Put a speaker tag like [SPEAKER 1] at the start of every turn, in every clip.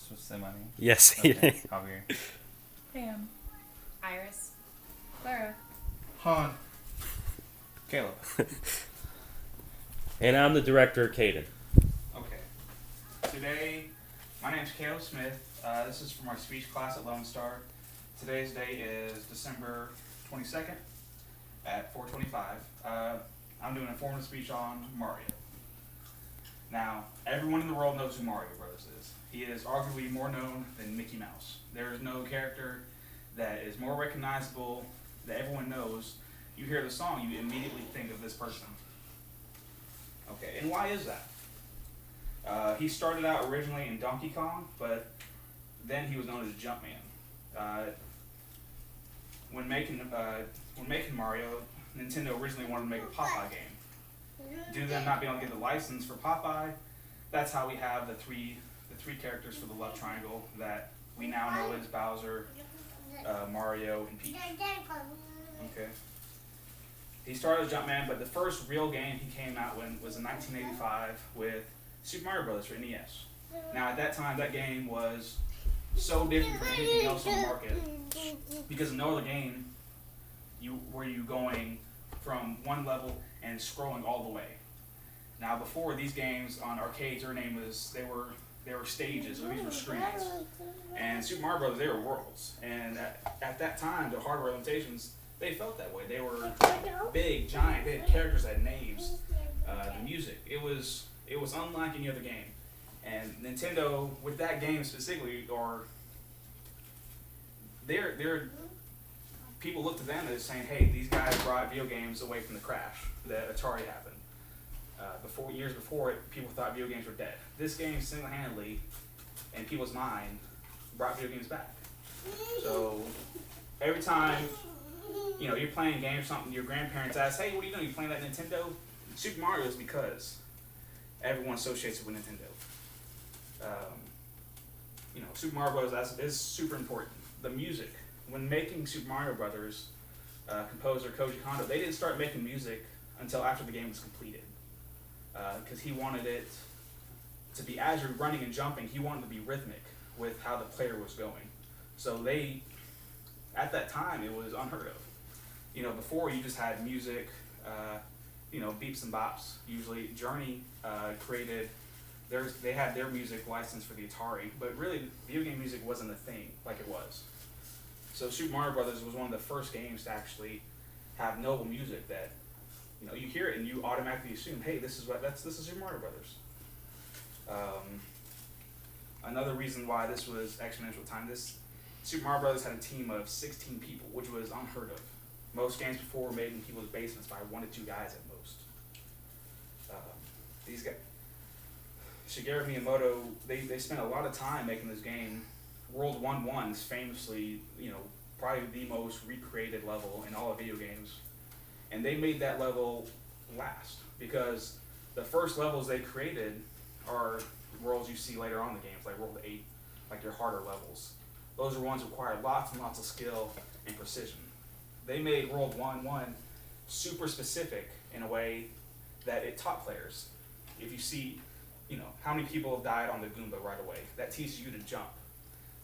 [SPEAKER 1] supposed to say my name?
[SPEAKER 2] Yes.
[SPEAKER 1] Okay, Javier.
[SPEAKER 3] Pam. Iris. Clara.
[SPEAKER 4] Han.
[SPEAKER 1] Caleb.
[SPEAKER 2] And I'm the director, Caden.
[SPEAKER 4] Okay. Today, my name's Caleb Smith. This is from our speech class at Lone Star. Today's date is December 22nd at 4:25. I'm doing a formal speech on Mario. Now, everyone in the world knows who Mario Bros. Is. He is arguably more known than Mickey Mouse. There is no character that is more recognizable, that everyone knows. You hear the song, you immediately think of this person. Okay, and why is that? He started out originally in Donkey Kong, but then he was known as Jumpman. When making Mario, Nintendo originally wanted to make a Popeye game. Due to them not being able to get the license for Popeye, that's how we have the three characters for the love triangle that we now know as Bowser, Mario, and Peach. Okay. He started as Jumpman, but the first real game he came out with was in 1985 with Super Mario Bros. For NES. Now at that time, that game was so different from anything else on the market because in no other game were you going from one level and scrolling all the way. Now before these games on arcades, they were stages, or these were screens. And Super Mario Bros. They were worlds. And at that time, the hardware limitations, they felt that way. They were big, giant. They had characters that had names. The music, it was unlike any other game. And Nintendo, with that game specifically, they're people look to them as saying, hey, these guys brought video games away from the crash that Atari happened. Years before it, people thought video games were dead. This game single-handedly, in people's mind, brought video games back. So every time you're playing a game or something, your grandparents ask, hey, what are you doing? You playing that Nintendo? Super Mario is because everyone associates it with Nintendo. Super Mario Bros. Is super important. The music. When making Super Mario Brothers, composer Koji Kondo, they didn't start making music until after the game was completed. Because he wanted it to be, as you're running and jumping, he wanted to be rhythmic with how the player was going. So at that time, it was unheard of. Before you just had music, beeps and bops. Usually Journey created, they had their music licensed for the Atari, but really video game music wasn't a thing like it was. So Super Mario Brothers was one of the first games to actually have noble music that, you hear it and you automatically assume, hey, this is Super Mario Brothers. Another reason why this was exponential time, this Super Mario Brothers had a team of 16 people, which was unheard of. Most games before were made in people's basements by 1 to 2 guys at most. These guys, Shigeru Miyamoto, they spent a lot of time making this game. World 1-1 is famously, probably the most recreated level in all of video games. And they made that level last because the first levels they created are worlds you see later on in the games, like World 8, like your harder levels. Those are ones that require lots and lots of skill and precision. They made World 1-1 super specific in a way that it taught players. If you see, how many people have died on the Goomba right away, that teaches you to jump.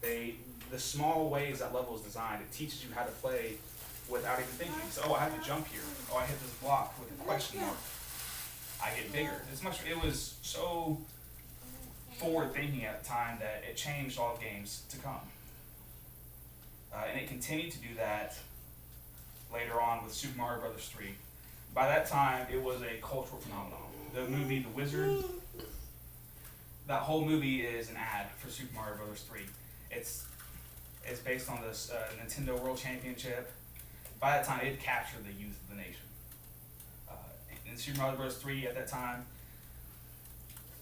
[SPEAKER 4] The small ways that level is designed, it teaches you how to play without even thinking. So, I have to jump here. Oh, I hit this block with a question mark. I get bigger. It was so forward thinking at the time that it changed all games to come. And it continued to do that later on with Super Mario Bros. 3. By that time, it was a cultural phenomenon. The movie The Wizard, that whole movie is an ad for Super Mario Bros. 3. It's based on this Nintendo World Championship. By that time, it captured the youth of the nation. In Super Mario Bros. 3 at that time,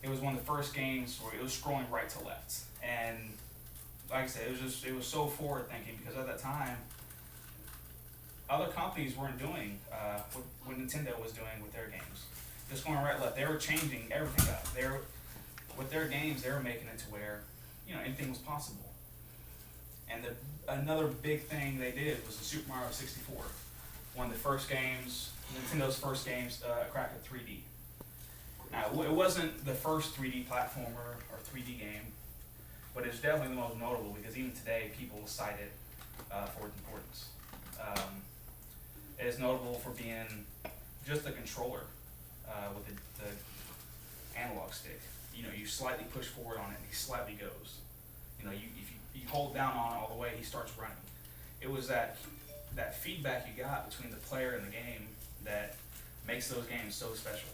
[SPEAKER 4] it was one of the first games where it was scrolling right to left. And like I said, it was so forward thinking because at that time, other companies weren't doing what Nintendo was doing with their games. Just going right left. They were changing everything up. With their games, they were making it to where anything was possible. And another big thing they did was the Super Mario 64, one of the first games, Nintendo's first games cracked at 3D. Now, it wasn't the first 3D platformer or 3D game. but it's definitely the most notable because even today people cite it for its importance. It is notable for being just a controller with the analog stick. You know, you slightly push forward on it and he slightly goes. You know, if you hold down on it all the way, he starts running. It was that feedback you got between the player and the game that makes those games so special.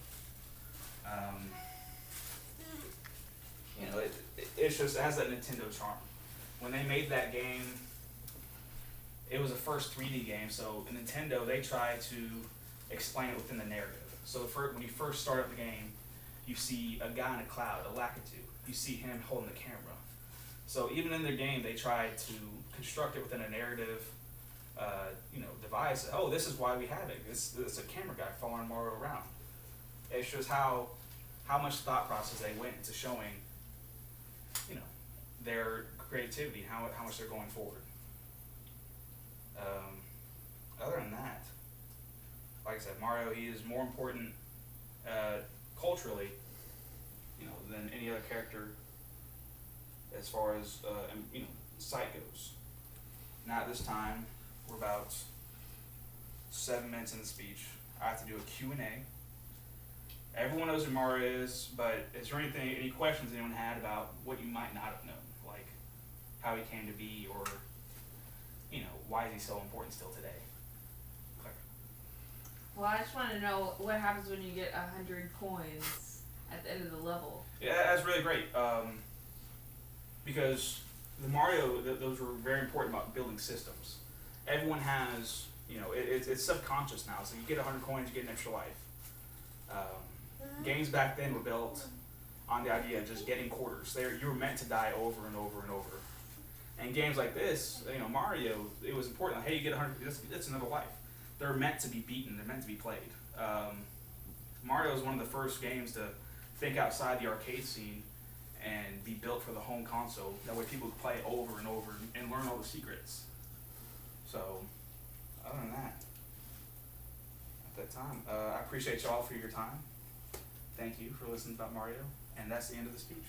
[SPEAKER 4] You know, it has that Nintendo charm. When they made that game, it was the first 3D game, so Nintendo, they tried to explain it within the narrative. So when you first start up the game, you see a guy in a cloud, a Lakitu. You see him holding the camera. So even in their game, they tried to construct it within a narrative, device. Oh, this is why we have it. It's a camera guy following Mario around. It shows how much thought process they went into showing, their creativity, how much they're going forward. Other than that, like I said, Mario, he is more important culturally, than any other character as far as sight goes. Now at this time, we're about 7 minutes in the speech. I have to do a Q&A. Everyone knows who Mario is, but is there any questions anyone had about what you might not have known, like how he came to be, or why is he so important still today? Claire.
[SPEAKER 2] Well, I just want to know what happens when you get 100 coins at the end of the level.
[SPEAKER 4] Yeah, that's really great. Because the Mario, those were very important about building systems. Everyone has, it's subconscious now. So you get 100 coins, you get an extra life. Games back then were built on the idea of just getting quarters. You were meant to die over and over and over. And games like this, Mario, it was important. Hey, you get 100. That's another life. They're meant to be beaten. They're meant to be played. Mario is one of the first games to think outside the arcade scene and be built for the home console. That way people could play over and over and learn all the secrets. So, other than that, at that time, I appreciate y'all for your time. Thank you for listening about Mario, and that's the end of the speech.